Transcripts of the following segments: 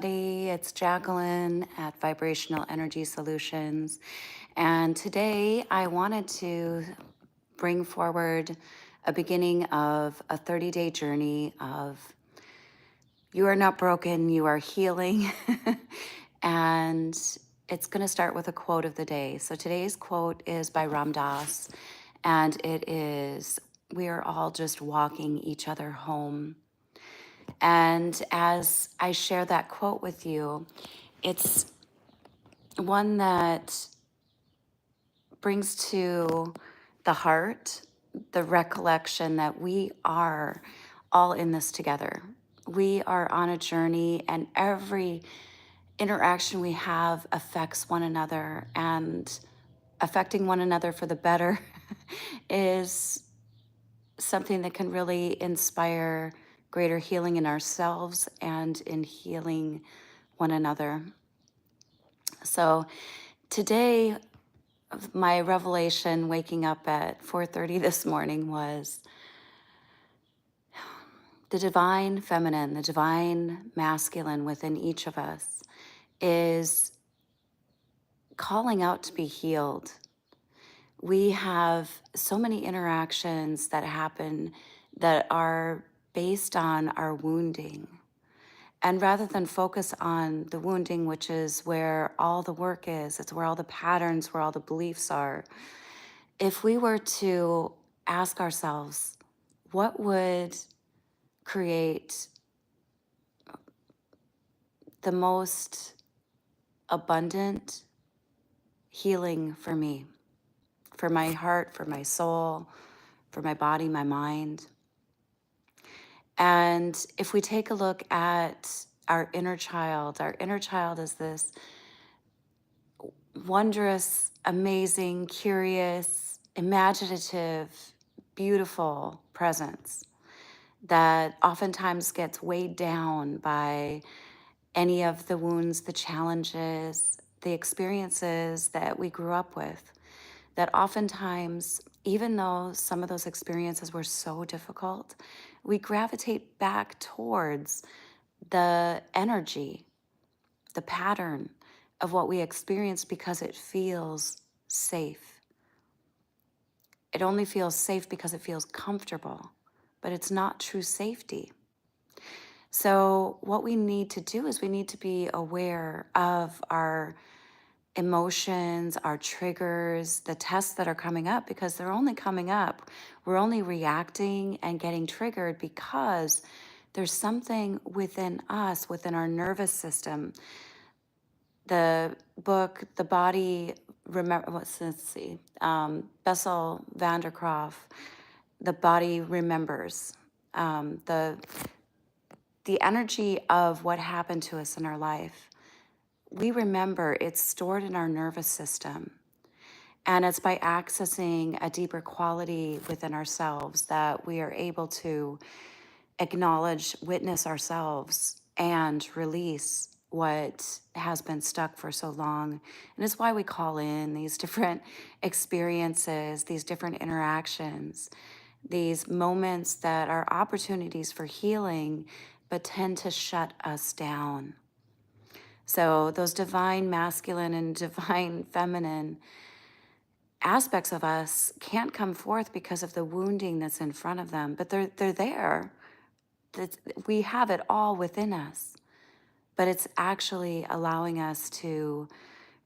It's Jacqueline at Vibrational Energy Solutions. And today I wanted to bring forward a beginning of a 30-day journey of you are not broken, you are healing. And it's going to start with a quote of the day. So today's quote is by Ram Dass, and it is, "We are all just walking each other home." And as I share that quote with you, it's one that brings to the heart the recollection that we are all in this together. We are on a journey, and every interaction we have affects one another, and affecting one another for the better is something that can really inspire greater healing in ourselves and in healing one another. So today, my revelation waking up at 4:30 this morning was the divine feminine, the divine masculine within each of us is calling out to be healed. We have so many interactions that happen that are based on our wounding. And rather than focus on the wounding, which is where all the work is, it's where all the patterns, where all the beliefs are, if we were to ask ourselves, what would create the most abundant healing for me, for my heart, for my soul, for my body, my mind? And if we take a look at our inner child is this wondrous, amazing, curious, imaginative, beautiful presence that oftentimes gets weighed down by any of the wounds, the challenges, the experiences that we grew up with. That oftentimes, even though some of those experiences were so difficult, we gravitate back towards the energy, the pattern of what we experience because it feels safe. It only feels safe because it feels comfortable, but it's not true safety. So what we need to do is we need to be aware of our emotions, our triggers, the tests that are coming up, because they're only coming up. We're only reacting and getting triggered because there's something within us, within our nervous system. The book, The Body, let's see, Bessel Vanderkroft, The Body Remembers. The energy of what happened to us in our life, we remember, it's stored in our nervous system. And it's by accessing a deeper quality within ourselves that we are able to acknowledge, witness ourselves, and release what has been stuck for so long. And it's why we call in these different experiences, these different interactions, these moments that are opportunities for healing, but tend to shut us down. So those divine masculine and divine feminine aspects of us can't come forth because of the wounding that's in front of them, but they're there. We have it all within us, but it's actually allowing us to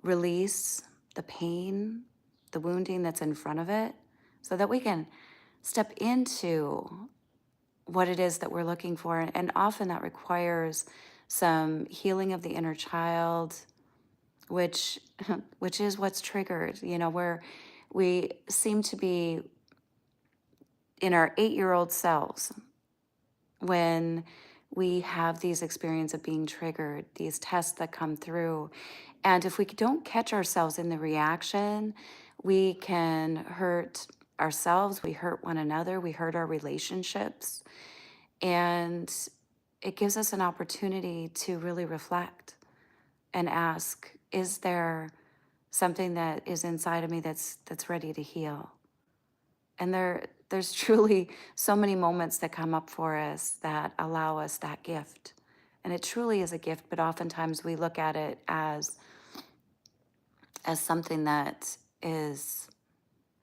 release the pain, the wounding that's in front of it, so that we can step into what it is that we're looking for. And often that requires some healing of the inner child, which is what's triggered, where we seem to be in our 8-year-old selves when we have these experiences of being triggered, these tests that come through. And if we don't catch ourselves in the reaction, we can hurt ourselves, we hurt one another, we hurt our relationships. And it gives us an opportunity to really reflect and ask, is there something that is inside of me that's ready to heal? And there's truly so many moments that come up for us that allow us that gift And it truly is a gift, but oftentimes we look at it as something that is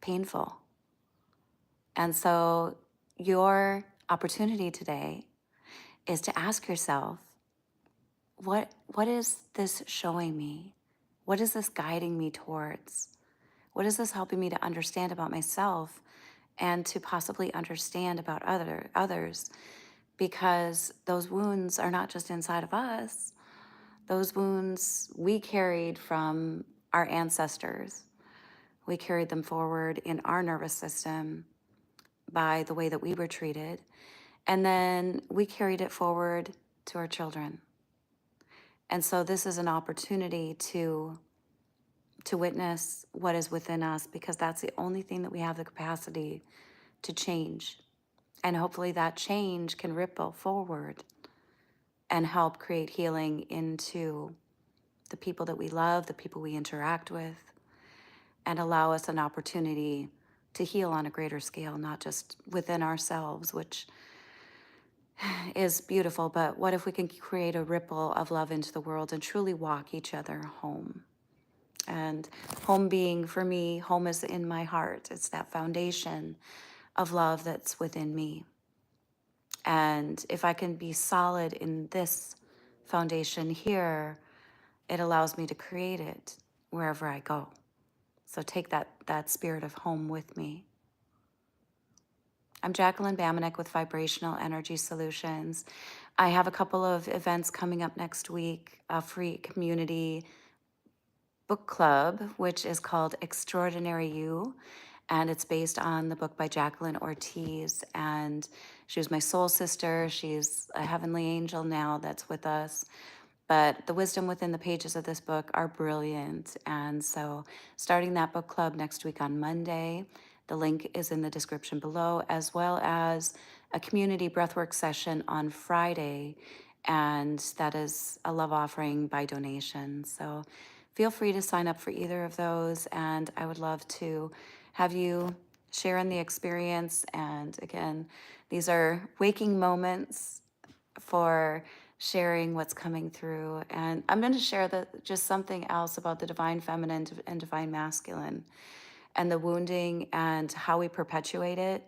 painful. And so your opportunity today is to ask yourself, what is this showing me? What is this guiding me towards? What is this helping me to understand about myself and to possibly understand about others? Because those wounds are not just inside of us. Those wounds we carried from our ancestors. We carried them forward in our nervous system by the way that we were treated. And then we carried it forward to our children. And so this is an opportunity to witness what is within us, because that's the only thing that we have the capacity to change. And hopefully that change can ripple forward and help create healing into the people that we love, the people we interact with, and allow us an opportunity to heal on a greater scale, not just within ourselves, which is beautiful, but what if we can create a ripple of love into the world and truly walk each other home? And home being, for me, home is in my heart. It's that foundation of love that's within me. And if I can be solid in this foundation here, it allows me to create it wherever I go. So take that spirit of home with me. I'm Jacqueline Bamanek with Vibrational Energy Solutions. I have a couple of events coming up next week, a free community book club, which is called Extraordinary You. And it's based on the book by Jacqueline Ortiz. And she was my soul sister. She's a heavenly angel now that's with us. But the wisdom within the pages of this book are brilliant. And so starting that book club next week on Monday, the link is in the description below, as well as a community breathwork session on Friday. And that is a love offering by donation. So feel free to sign up for either of those. And I would love to have you share in the experience. And again, these are waking moments for sharing what's coming through. And I'm going to share just something else about the divine feminine and divine masculine, and the wounding and how we perpetuate it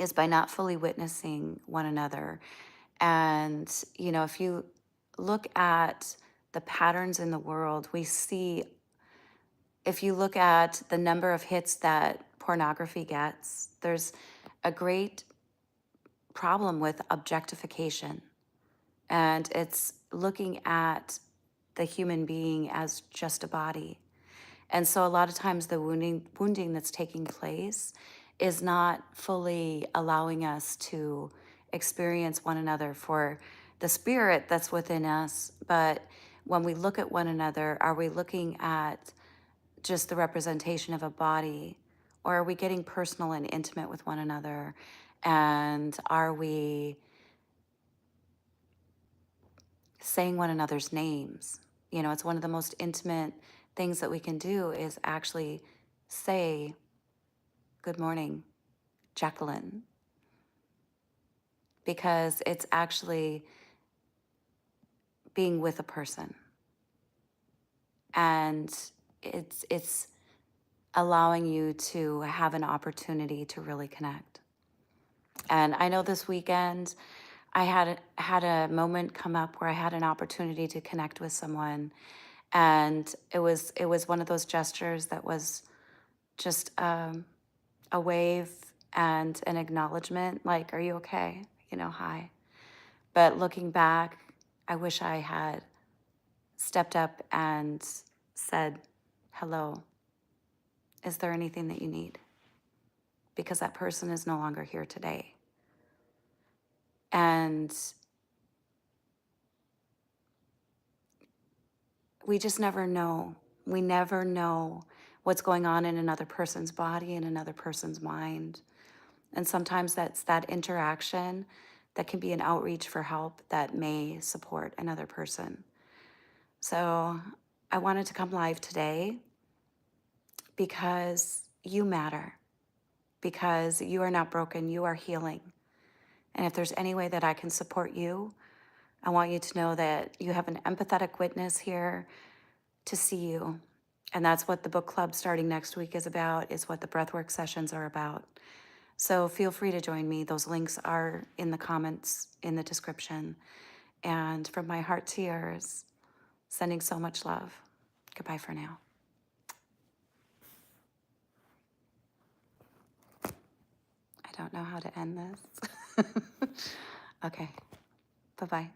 is by not fully witnessing one another. And, you know, if you look at the patterns in the world, we see, if you look at the number of hits that pornography gets, there's a great problem with objectification. And it's looking at the human being as just a body. And so a lot of times the wounding that's taking place is not fully allowing us to experience one another for the spirit that's within us. But when we look at one another, are we looking at just the representation of a body, or are we getting personal and intimate with one another? And are we saying one another's names? You know, it's one of the most intimate things that we can do is actually say, good morning, Jacqueline, because it's actually being with a person. And it's allowing you to have an opportunity to really connect. And I know this weekend I had a moment come up where I had an opportunity to connect with someone, and it was one of those gestures that was just a wave and an acknowledgement, like, are you okay? You know, hi. But looking back, I wish I had stepped up and said, hello, is there anything that you need? Because that person is no longer here today. And we just never know. We never know what's going on in another person's body, in another person's mind. And sometimes that's that interaction that can be an outreach for help that may support another person. So I wanted to come live today because you matter, because you are not broken, you are healing. And if there's any way that I can support you, I want you to know that you have an empathetic witness here to see you. And that's what the book club starting next week is about, is what the breathwork sessions are about. So feel free to join me. Those links are in the comments in the description. And from my heart to yours, sending so much love. Goodbye for now. I don't know how to end this. Okay, bye-bye.